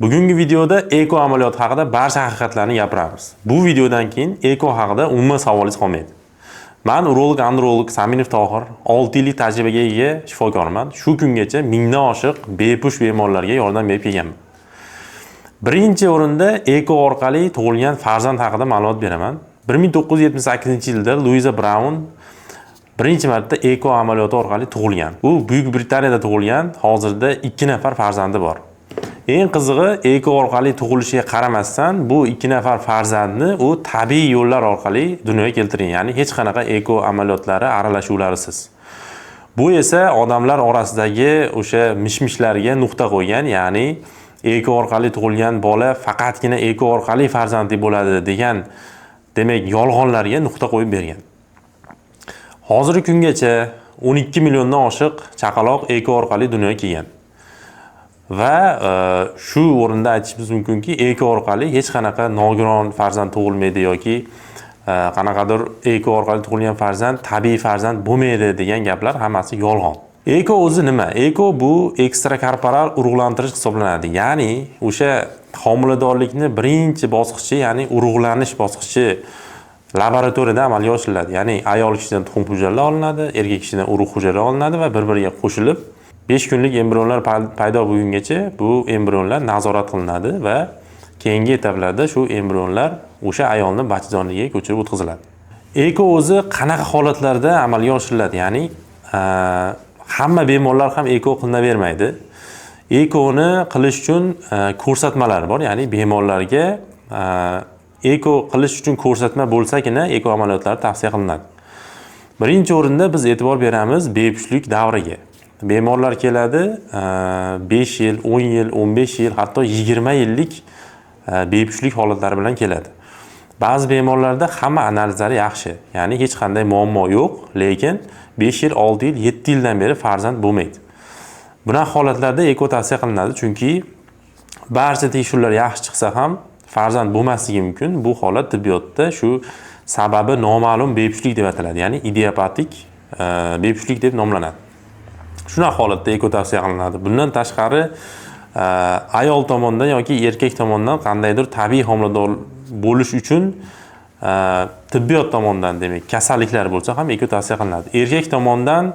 Bugungi videoda eko amaliyot haqida barcha haqiqatlarni gapiramiz. Bu videodan keyin eko haqida umuman savolingiz qolmaydi. Men urolog androlog Saminov Tohir 6 yillik tajribaga ega shifokorman. Shu kungacha mingdan oshiq bepush bemorlarga yordam berib kelganman. Birinchi o'rinda eko orqali tug'ilgan farzand haqida ma'lumot beraman. 1978-yilda Luiza Braun birinchi marta eko amaliyoti orqali tug'ilgan. U Buyuk Britaniyada tug'ilgan. Hozirda 2 nafar farzandi bor. Eng qizig'i, eko orqali tug'ilishiga qaramasdan bu 2 nafar farzandni u tabiiy yo'llar orqali dunyoga keltirgan. Ya'ni hech qanaqa eko amaliyotlari, aralashuvlarisiz. Bu esa odamlar orasidagi o'sha mishmishlarga nuqta qo'ygan, ya'ni eko orqali tug'ilgan bola faqatgina eko orqali farzandli bo'ladi degan, demak, yolg'onlarga nuqta qo'yib bergan. Hozirgi kungacha 12 milliondan oshiq chaqaloq eko orqali dunyoga kelgan. Va shu o'rinda aytishimiz mumkinki, eko orqali hech qanaqa nogiron farzand tug'ilmaydi yoki qanaqadir eko orqali tug'ilgan farzand tabiiy farzand bo'lmaydi degan gaplar hammasi yolg'on. Eko o'zi nima? Eko bu ekstrakorporal urug'lantirish hisoblanadi. Ya'ni o'sha homiladorlikni birinchi bosqichi, ya'ni urug'lanish bosqichi laboratoriyada amalga oshiriladi. Ya'ni ayol kishidan tuxum hujayralar olinadi, erkak kishidan urug' hujayralar olinadi va bir-biriga qo'shilib 5 kunlik embrionlar paydo bo'lgungacha bu embrionlar nazorat qilinadi va keyingi etaplarda shu embrionlar o'sha ayolning bachadonligiga ko'chirib o'tkaziladi. Eko o'zi qanaqa holatlarda amalga oshiriladi? Ya'ni hamma bemorlar ham eko qilinavermaydi. Ekoni qilish uchun ko'rsatmalar bor, ya'ni bemorlarga eko qilish uchun ko'rsatma bo'lsagina eko amaliyotlari tavsiya qilinadi. Birinchi o'rinda biz e'tibor beramiz bepushlik davriga. Bemorlar keladi 5 yil, 10 yil, 15 yil, hatto 20 yillik bepushlik holatlari bilan keladi. Ba'zi bemorlarda hamma analizlari yaxshi, ya'ni hech qanday muammo yo'q, lekin 5 yil, 6 yil, 7 yildan beri farzand bo'lmaydi. Bunaqa holatlarda eko tavsiya qilinadi, chunki barcha tekshiruvlar yaxshi chiqsa ham farzand bo'lmasligi mumkin. Bu holat tibbiyotda shu sababi noma'lum bepushlik deb ataladi, ya'ni idiopatik bepushlik deb nomlanadi. Shunaqa holatda eko tavsiya qilinadi. Bundan tashqari ayol tomonidan yoki erkak tomonidan qandaydir tabiiy homilador bo'lish uchun tibbiyot tomonidan, demak, kasalliklar bo'lsa ham eko tavsiya qilinadi. Erkak tomonidan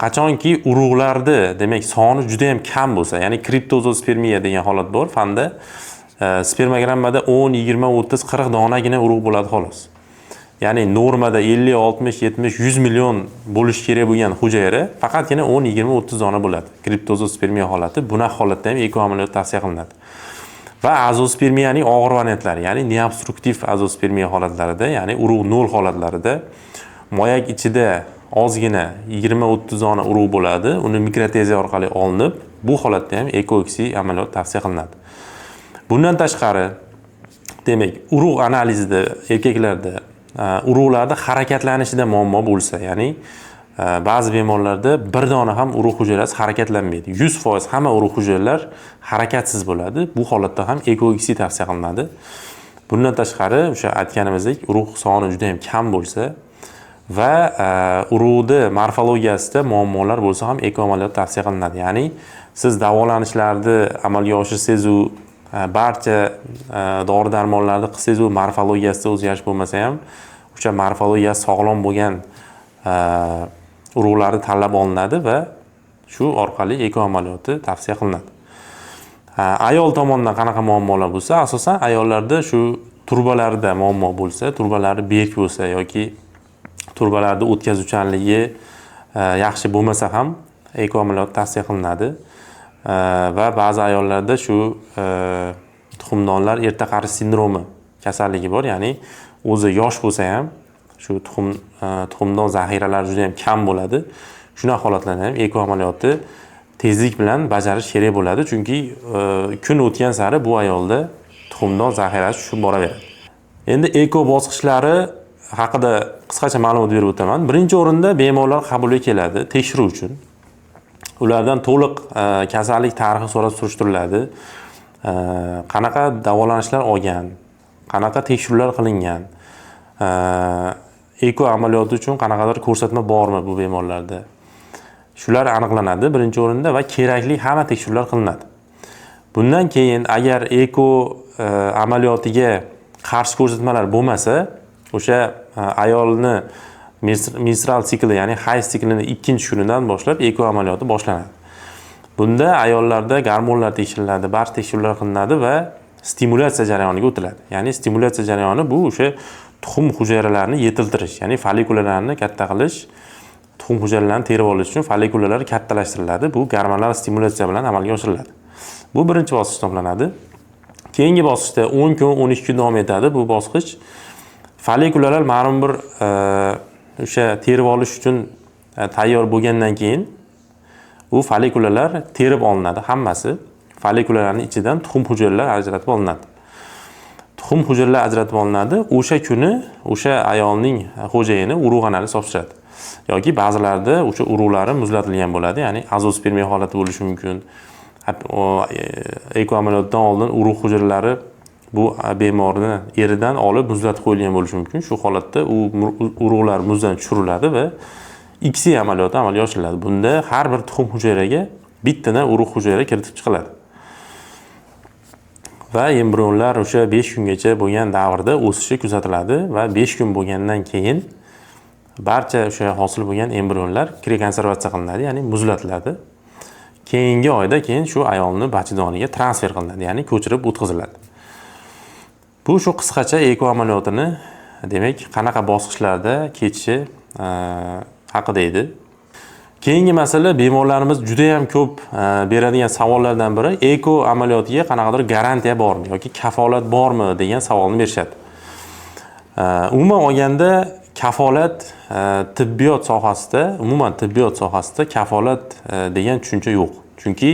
qachonki urug'larda, demak, soni juda ham kam bo'lsa, ya'ni kriptozospermiya degan holat bor fanda. Spermogrammada 10, 20, 30, 40 donagina urug' bo'ladi xolos. Ya'ni normada 50, 60, 70, 100 million bo'lish kerak bo'lgan hujayra faqatgina 10, 20, 30 dona bo'ladi. Kriptozospermiya holati. Bunaqa holatda ham eko amaliyot tavsiya qilinadi. Va azospermiyaning og'ir variantlari, ya'ni neobstruktiv azospermiya holatlarida, ya'ni urug' nol holatlarida moyak ichida ozgina 20-30 dona urug' bo'ladi. Uni mikroteziya orqali olinib, bu holatda ham ekoksi amaliyot tavsiya qilinadi. Bundan tashqari, demak, urug' analizida erkaklarda urug'larda harakatlanishida muammo bo'lsa, ya'ni ba'zi bemorlarda bir dona ham urug' hujayrasi harakatlanmaydi. 100% hamma urug' hujayralar harakatsiz bo'ladi. Bu holatda ham ekoksi tavsiya qilinadi. Bundan tashqari, o'sha aytganimizdek, urug' soni juda ham kam bo'lsa va urug'da morfologiyasida muammolar bo'lsa ham eko amaliyot tavsiya qilinadi. Ya'ni siz davolanishlarni amalga oshirsangiz, barcha dori-darmonlarni qilsangiz, u morfologiyasida o'zgarish bo'lmasa ham, o'sha morfologiyasi sog'lom bo'lgan urug'larni tanlab olinadi va shu orqali eko amaliyoti tavsiya qilinadi. Ayol tomonidan qanaqa muammolar bo'lsa, asosan ayollarda shu turbalarida muammo bo'lsa, turbalari berk bo'lsa yoki turbalarda o'tkazuvchanligi yaxshi bo'lmasa ham eko amaliyot tavsiya qilinadi. Va ba'zi ayollarda shu tuxumdonlar erta qarish sindromi kasalligi bor, ya'ni o'zi yosh bo'lsa ham shu tuxumdon zaxiralari juda ham kam bo'ladi. Shunaqa holatlarda ham eko amaliyoti tezlik bilan bajarish kerak bo'ladi, chunki kun o'tgan sari bu ayolda tuxumdon zaxirasi tushib boraveradi. Endi eko bosqichlari haqida qisqacha ma'lumot berib o'taman. Birinchi o'rinda bemorlar qabulga keladi tekshiruv uchun. Ulardan to'liq kasallik tarixi so'rab surishtiriladi. Qanaqa davolanishlar olgan, qanaqa tekshiruvlar qilingan, eko amaliyoti uchun qanaqadir ko'rsatma bormi bu bemorlarda. Shular aniqlanadi birinchi o'rinda va kerakli hamma tekshiruvlar qilinadi. Bundan keyin agar eko amaliyotiga qarshi ko'rsatmalar bo'lmasa, o'sha ayolni menstrual sikli, ya'ni hayz siklining 2-kunidan boshlab eko amaliyoti boshlanadi. Bunda ayollarda gormonlar tekshiriladi, barcha tekshiruvlar qilinadi va stimulyatsiya jarayoniga o'tiladi. Ya'ni stimulyatsiya jarayoni bu o'sha tuxum hujayralarini yetiltirish, ya'ni folikularni katta qilish, tuxum hujayralarini terib olish uchun folikular kattalashtiriladi. Bu gormonal stimulyatsiya bilan amalga oshiriladi. Bu birinchi bosqich hisoblanadi. Keyingi bosqichda 10 kun, 12 kun davom etadi. Bu bosqich folikular ma'lum bir o'sha terib olish uchun tayyor bo'lgandan keyin bu folikular terib olinadi, hammasi. Folikularning ichidan tuxum hujayralari ajratib olinadi. Tuxum hujayralari ajratib olinadi. O'sha kuni o'sha ayolning xo'jayini urug' analiz topshiradi. Yoki ba'zilarda o'sha urug'lari muzlatilgan bo'ladi, ya'ni azospermiya holati bo'lishi mumkin. Eko amaliyotdan oldin urug' hujayralari bu bemorni eridan olib muzlatib qo'yilgan bo'lishi mumkin. Shu holatda u urug'lar muzdan tushiriladi va XC amaliyoti amalga oshiriladi. Bunda har bir tuxum hujayraga bittadan urug' hujayra kiritib chiqiladi. Va embrionlar o'sha 5 kungacha bo'lgan davrda o'sishi kuzatiladi va 5 kun bo'lgandan keyin barcha o'sha hosil bo'lgan embrionlar krikonservatsiya qilinadi, ya'ni muzlatiladi. Keyingi oyda shu ayolni bachadoniga transfer qilinadi, ya'ni ko'chirib o'tkaziladi. Bu shu qisqacha eko amaliyotini, demak, qanaqa bosqichlarda kechishi haqida edi. Keyingi masala, bemorlarimiz juda ham ko'p beradigan savollardan biri eko amaliyotiga qanaqadir garantiya bormi yoki kafolat bormi degan savolni berishadi. Umuman olganda kafolat tibbiyot sohasida kafolat degan tushuncha yo'q. Chunki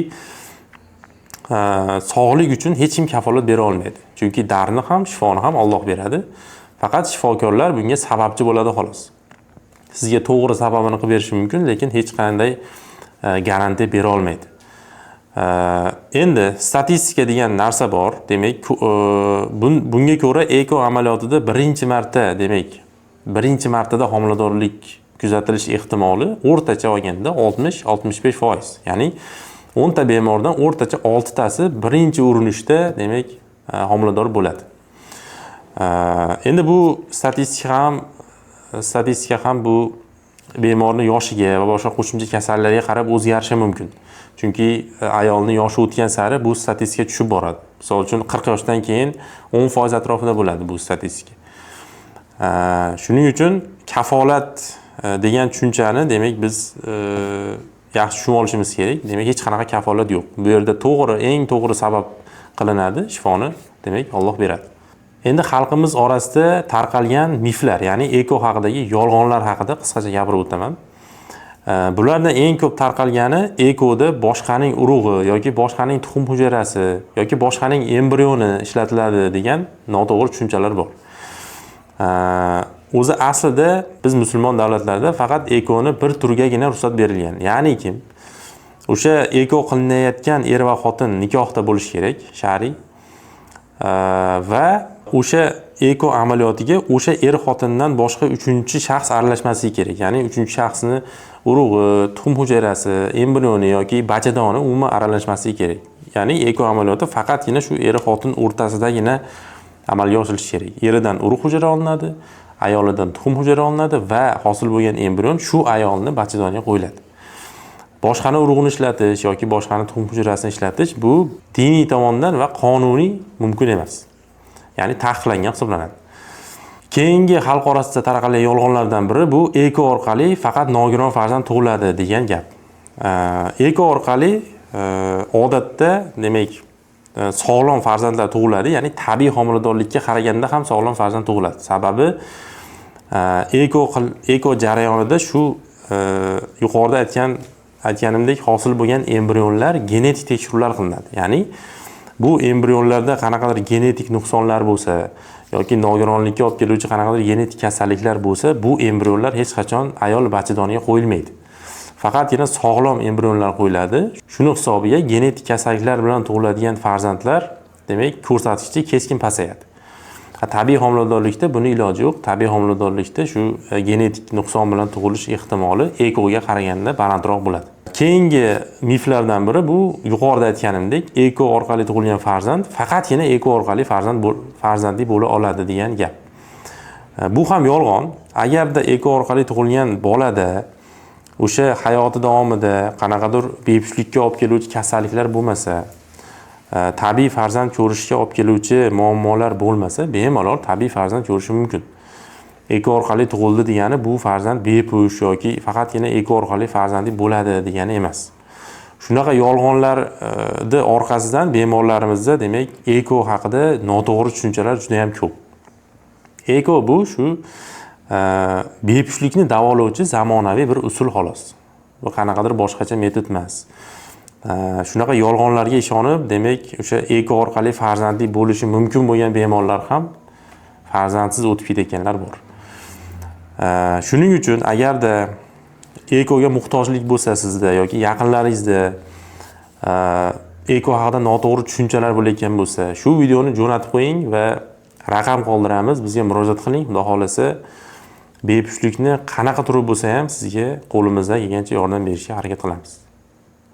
sog'lik uchun hech kim kafolat bera olmaydi. Chunki darni ham, shifoni ham Alloh beradi. Faqat shifokorlar bunga sababchi bo'ladi xolos. Sizga to'g'ri sababini qilib berishi mumkin, lekin hech qanday garantiya bera olmaydi. Endi statistika degan narsa bor. Demak, bunga ko'ra eko amaliyotida birinchi martada homiladorlik kuzatilish ehtimoli o'rtacha olganda 60-65%. Ya'ni 10 ta bemordan o'rtacha 6 tasi birinchi urinishda demak homilador bo'ladi. Endi bu statistika ham bu bemorning yoshiga va boshqa qo'shimcha kasallarga qarab o'zgarishi mumkin. Chunki ayolning yoshi o'tgan sari bu statistika tushib boradi. Misol uchun 40 yoshdan keyin 10% atrofida bo'ladi bu statistika. Shuning uchun kafolat degan tushunchani demak biz yaxshi tushunib olishimiz kerak. Demak, hech qanaqa kafolat yo'q. Bu yerda eng to'g'ri sabab qilinadi, shifoni demak Alloh beradi. Endi xalqimiz orasida tarqalgan miflar, ya'ni eko haqidagi yolg'onlar haqida qisqacha gapirib o'taman. Bulardan eng ko'p tarqalgani ekoda boshqaning urug'i yoki boshqaning tuxum hujayrasi yoki boshqaning embrioni ishlatiladi degan noto'g'ri tushunchalar bor. O'zi aslida biz musulmon davlatlarda faqat ekoni bir turgagina ruxsat berilgan. Ya'ni kim? O'sha eko qilinayotgan er va xotin nikohda bo'lishi kerak, shar'iy. Va o'sha eko amaliyotiga o'sha er xotindan boshqa 3-shaxs aralashmasligi kerak. Ya'ni 3-shaxsni urug'i, tuxum hujayrasi, embrioni yoki bachadoni umuman aralashmasligi kerak. Ya'ni eko amaliyoti faqatgina shu er xotin o'rtasidagina amalga oshirishi kerak. Eridan urug' hujayra olinadi, ayolidan tuxum hujayra olinadi va hosil bo'lgan embrion shu ayolni bachadoniga qo'yiladi. Boshqani urug'ini ishlatish yoki boshqani tuxum hujayrasini ishlatish bu diniy tomondan va qonuniy mumkin emas. Ya'ni taqiqlangan hisoblanadi. Keyingi xalq orasida tarqalgan yolg'onlardan biri bu eko orqali faqat nogiron farzand tug'iladi degan gap. Eko orqali odatda demak sog'lom farzandlar tug'iladi, ya'ni tabiiy homiladorlikka qaraganda ham sog'lom farzand tug'iladi. Sababi eko jarayonida shu yuqorida aytganimdek hosil bo'lgan embrionlar genetik tekshiruvlar qilinadi. Ya'ni bu embrionlarda qanaqadir genetik nuqsonlar bo'lsa yoki nogironlikka olib keluvchi qanaqadir genetik kasalliklar bo'lsa, bu embrionlar hech qachon ayol bachadoniga qo'yilmaydi. Faqatgina sog'lom embrionlar qo'yiladi. Shuni hisobiga genetik kasalliklar bilan tug'iladigan farzandlar demak ko'rsatkichi keskin pasayadi. Tabiiy homiladorlikda buni iloji yo'q. Tabiiy homiladorlikda shu genetik nuqson bilan tug'ilish ehtimoli ekoga qaraganda balandroq bo'ladi. Keyingi miflardan biri bu yuqorida aytganimdek, eko orqali tug'ilgan farzand faqatgina eko orqali farzandli bo'la oladi degan gap. Bu ham yolg'on. Agarda eko orqali tug'ilgan bolada o'sha hayoti davomida qanaqadir bepushtlikka olib keluvchi kasalliklar bo'lmasa, tabiiy farzand ko'rishga olib keluvchi muammolar bo'lmasa, bemalol tabiiy farzand ko'rishi mumkin. Eko orqali tug'ildi degani bu farzand bepush yoki faqatgina eko orqali farzandli bo'ladi degani emas. Shunaqa yolg'onlarni orqasidan bemorlarimizda demak eko haqida noto'g'ri tushunchalar juda ham ko'p. Eko bu shu bepushlikni davolovchi zamonaviy bir usul xolos. Bu qanaqadir boshqacha metod emas. Shunaqa yolg'onlarga ishonib, demak o'sha eko orqali farzandli bo'lishi mumkin bo'lgan bemorlar ham farzandsiz o'tib ketganlar bor. Shuning uchun agarda ekoga muhtojlik bo'lsa sizda yoki yaqinlaringizda eko haqida noto'g'ri tushunchalar bo'layotgan bo'lsa, shu videoni jo'natib qo'ying va raqam qoldiramiz, bizga murojaat qiling. Xudo xolasa bepushtlikni qanaqa turib bo'lsa ham sizga qo'limizdan kelgancha yordam berishga harakat qilamiz.